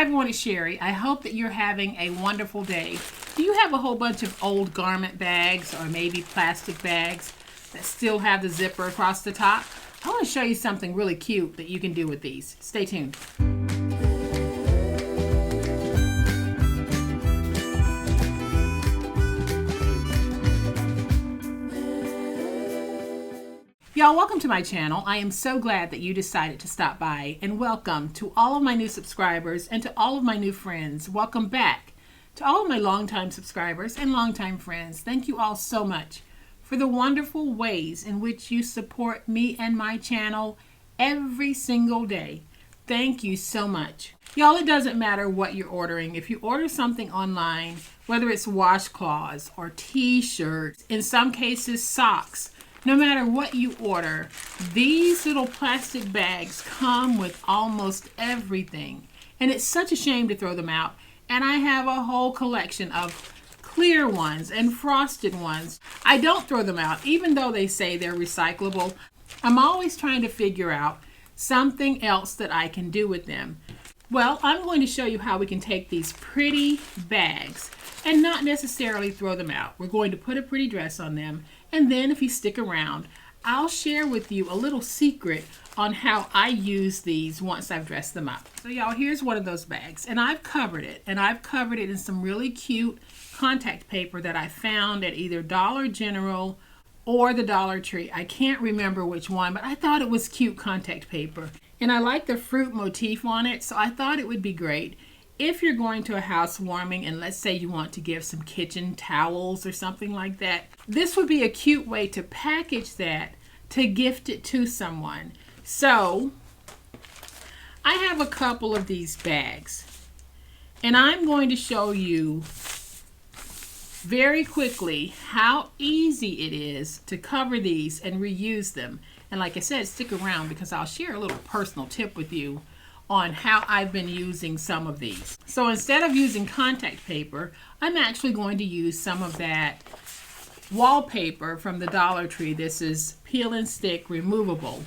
Hi everyone, it's Sherry. I hope that you're having a wonderful day. Do you have a whole bunch of old garment bags or maybe plastic bags that still have the zipper across the top? I want to show you something really cute that you can do with these. Stay tuned. Y'all, welcome to my channel. I am so glad that you decided to stop by, and welcome to all of my new subscribers and to all of my new friends. Welcome back to all of my longtime subscribers and longtime friends. Thank you all so much for the wonderful ways in which you support me and my channel every single day. Thank you so much. Y'all, it doesn't matter what you're ordering. If you order something online, whether it's washcloths or t-shirts, in some cases socks, no matter what you order, these little plastic bags come with almost everything. And it's such a shame to throw them out. And I have a whole collection of clear ones and frosted ones. I don't throw them out, even though they say they're recyclable. I'm always trying to figure out something else that I can do with them. Well, I'm going to show you how we can take these pretty bags and not necessarily throw them out. We're going to put a pretty dress on them, and then if you stick around, I'll share with you a little secret on how I use these once I've dressed them up. So y'all, here's one of those bags, and I've covered it in some really cute contact paper that I found at either Dollar General or the Dollar Tree. I can't remember which one, but I thought it was cute contact paper. And I like the fruit motif on it, so I thought it would be great if you're going to a housewarming and let's say you want to give some kitchen towels or something like that. This would be a cute way to package that, to gift it to someone. So I have a couple of these bags, and I'm going to show you very quickly how easy it is to cover these and reuse them. And like I said, stick around because I'll share a little personal tip with you on how I've been using some of these. So instead of using contact paper, I'm actually going to use some of that wallpaper from the Dollar Tree. This is peel and stick removable.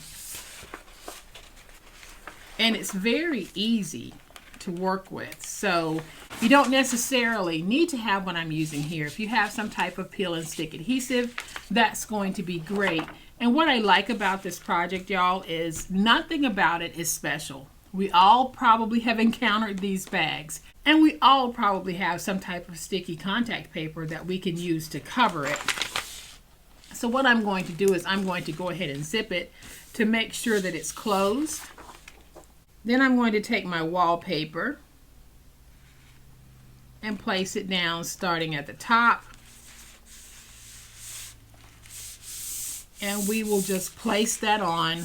And it's very easy to work with. So you don't necessarily need to have what I'm using here. If you have some type of peel and stick adhesive, that's going to be great. And what I like about this project, y'all, is nothing about it is special. We all probably have encountered these bags, and we all probably have some type of sticky contact paper that we can use to cover it. So what I'm going to do is I'm going to go ahead and zip it to make sure that it's closed. Then I'm going to take my wallpaper and place it down starting at the top. And we will just place that on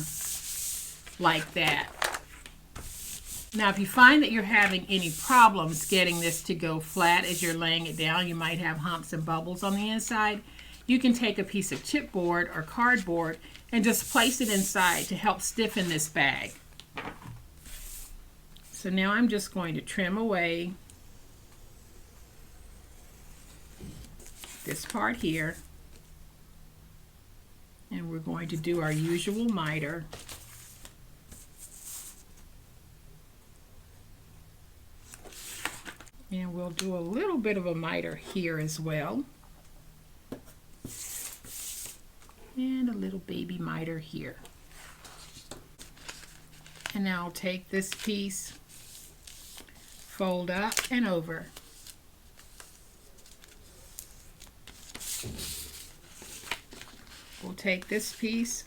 like that. Now, if you find that you're having any problems getting this to go flat as you're laying it down, you might have humps and bubbles on the inside, you can take a piece of chipboard or cardboard and just place it inside to help stiffen this bag. So now I'm just going to trim away this part here. And we're going to do our usual miter. And we'll do a little bit of a miter here as well. And a little baby miter here. And now I'll take this piece, fold up and over. We'll take this piece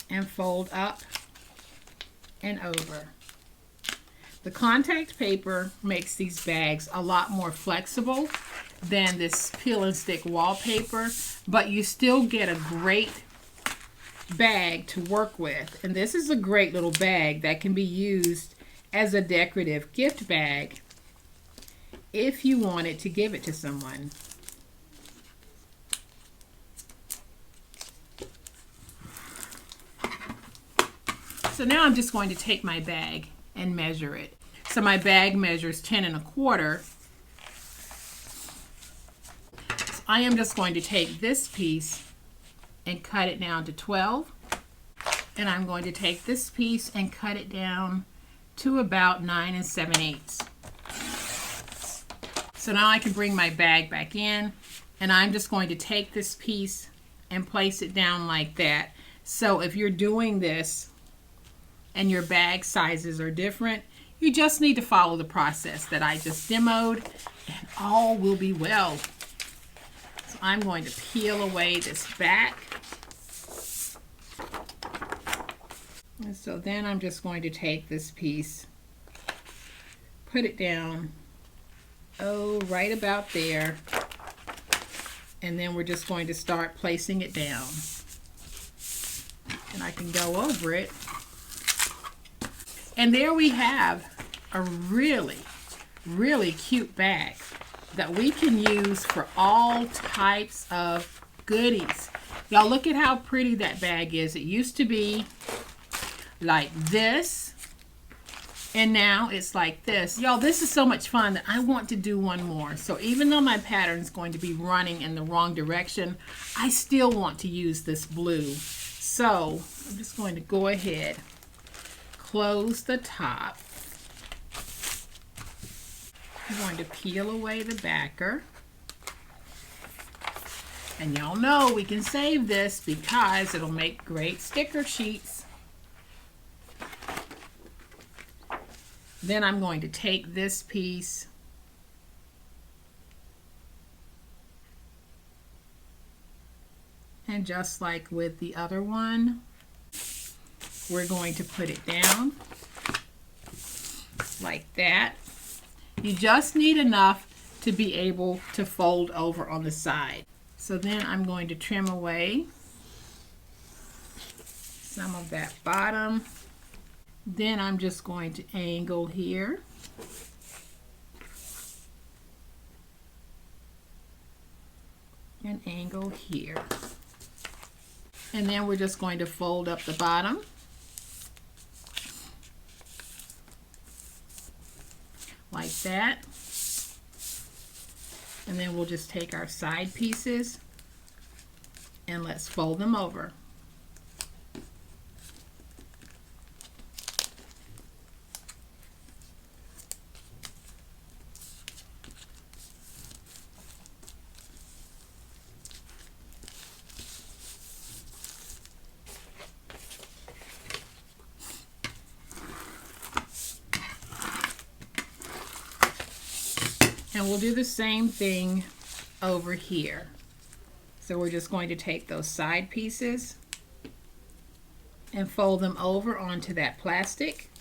and fold up and over. The contact paper makes these bags a lot more flexible than this peel and stick wallpaper, but you still get a great bag to work with. And this is a great little bag that can be used as a decorative gift bag if you wanted to give it to someone. So now I'm just going to take my bag and measure it. So my bag measures 10 1/4. So I am just going to take this piece and cut it down to 12. And I'm going to take this piece and cut it down to about 9 7/8. So now I can bring my bag back in, and I'm just going to take this piece and place it down like that. So if you're doing this and your bag sizes are different, you just need to follow the process that I just demoed, and all will be well. So I'm going to peel away this back. And so then I'm just going to take this piece, put it down, right about there, and then we're just going to start placing it down. And I can go over it. And there we have a really, really cute bag that we can use for all types of goodies. Y'all, look at how pretty that bag is. It used to be like this, and now it's like this. Y'all, this is so much fun that I want to do one more. So even though my pattern is going to be running in the wrong direction, I still want to use this blue. So I'm just going to go ahead, close the top. I'm going to peel away the backer. And y'all know we can save this because it'll make great sticker sheets. Then I'm going to take this piece and just like with the other one, we're going to put it down like that. You just need enough to be able to fold over on the side. So then I'm going to trim away some of that bottom. Then I'm just going to angle here. And angle here. And then we're just going to fold up the bottom. Like that. And then we'll just take our side pieces and let's fold them over. And we'll do the same thing over here. So we're just going to take those side pieces and fold them over onto that plastic.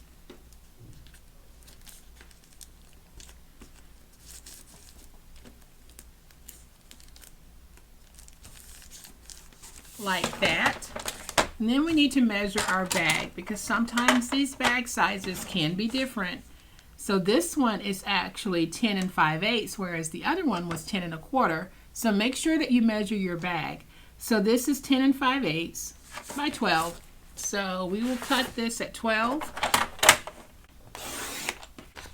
Like that. And then we need to measure our bag because sometimes these bag sizes can be different. So this one is actually 10 5/8, whereas the other one was 10 1/4. So make sure that you measure your bag. So this is 10 5/8 by 12. So we will cut this at 12.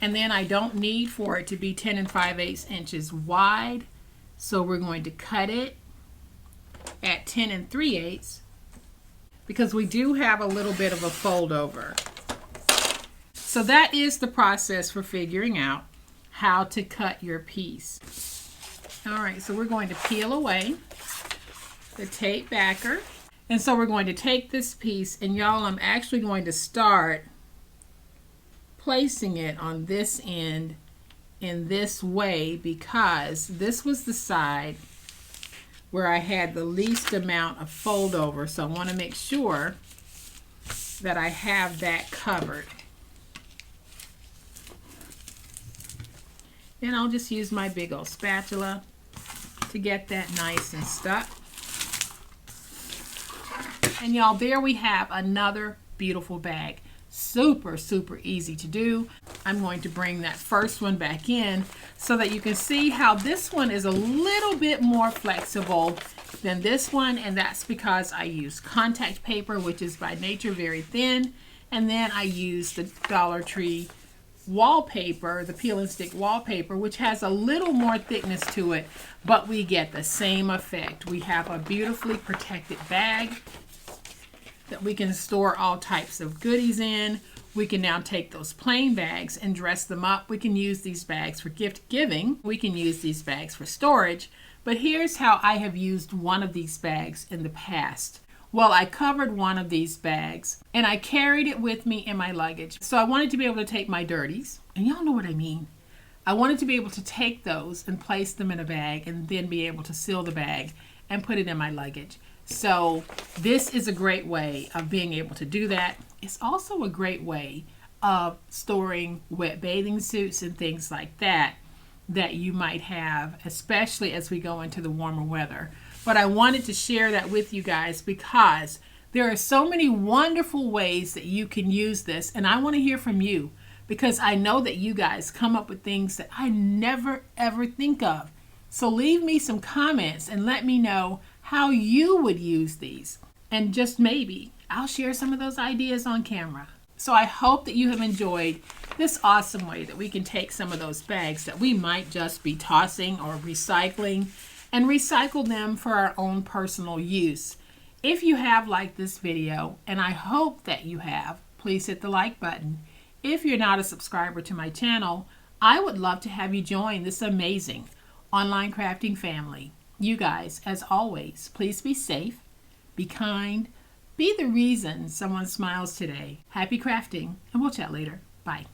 And then I don't need for it to be 10 5/8 inches wide. So we're going to cut it at 10 3/8 because we do have a little bit of a fold over. So that is the process for figuring out how to cut your piece. All right, so we're going to peel away the tape backer. And so we're going to take this piece, and y'all, I'm actually going to start placing it on this end in this way because this was the side where I had the least amount of fold over. So I want to make sure that I have that covered. Then I'll just use my big old spatula to get that nice and stuck. And y'all, there we have another beautiful bag. Super, super easy to do. I'm going to bring that first one back in so that you can see how this one is a little bit more flexible than this one, and that's because I use contact paper, which is by nature very thin, and then I use the Dollar Tree wallpaper, the peel and stick wallpaper, which has a little more thickness to it, but we get the same effect. We have a beautifully protected bag that we can store all types of goodies in. We can now take those plain bags and dress them up. We can use these bags for gift giving. We can use these bags for storage. But here's how I have used one of these bags in the past. Well, I covered one of these bags and I carried it with me in my luggage. So I wanted to be able to take my dirties, and y'all know what I mean. I wanted to be able to take those and place them in a bag and then be able to seal the bag and put it in my luggage. So this is a great way of being able to do that. It's also a great way of storing wet bathing suits and things like that you might have, especially as we go into the warmer weather. But I wanted to share that with you guys because there are so many wonderful ways that you can use this, and I want to hear from you because I know that you guys come up with things that I never ever think of. So leave me some comments and let me know how you would use these, and just maybe I'll share some of those ideas on camera. So I hope that you have enjoyed this awesome way that we can take some of those bags that we might just be tossing or recycling and recycle them for our own personal use. If you have liked this video, and I hope that you have, please hit the like button. If you're not a subscriber to my channel, I would love to have you join this amazing online crafting family. You guys, as always, please be safe, be kind, be the reason someone smiles today. Happy crafting, and we'll chat later. Bye.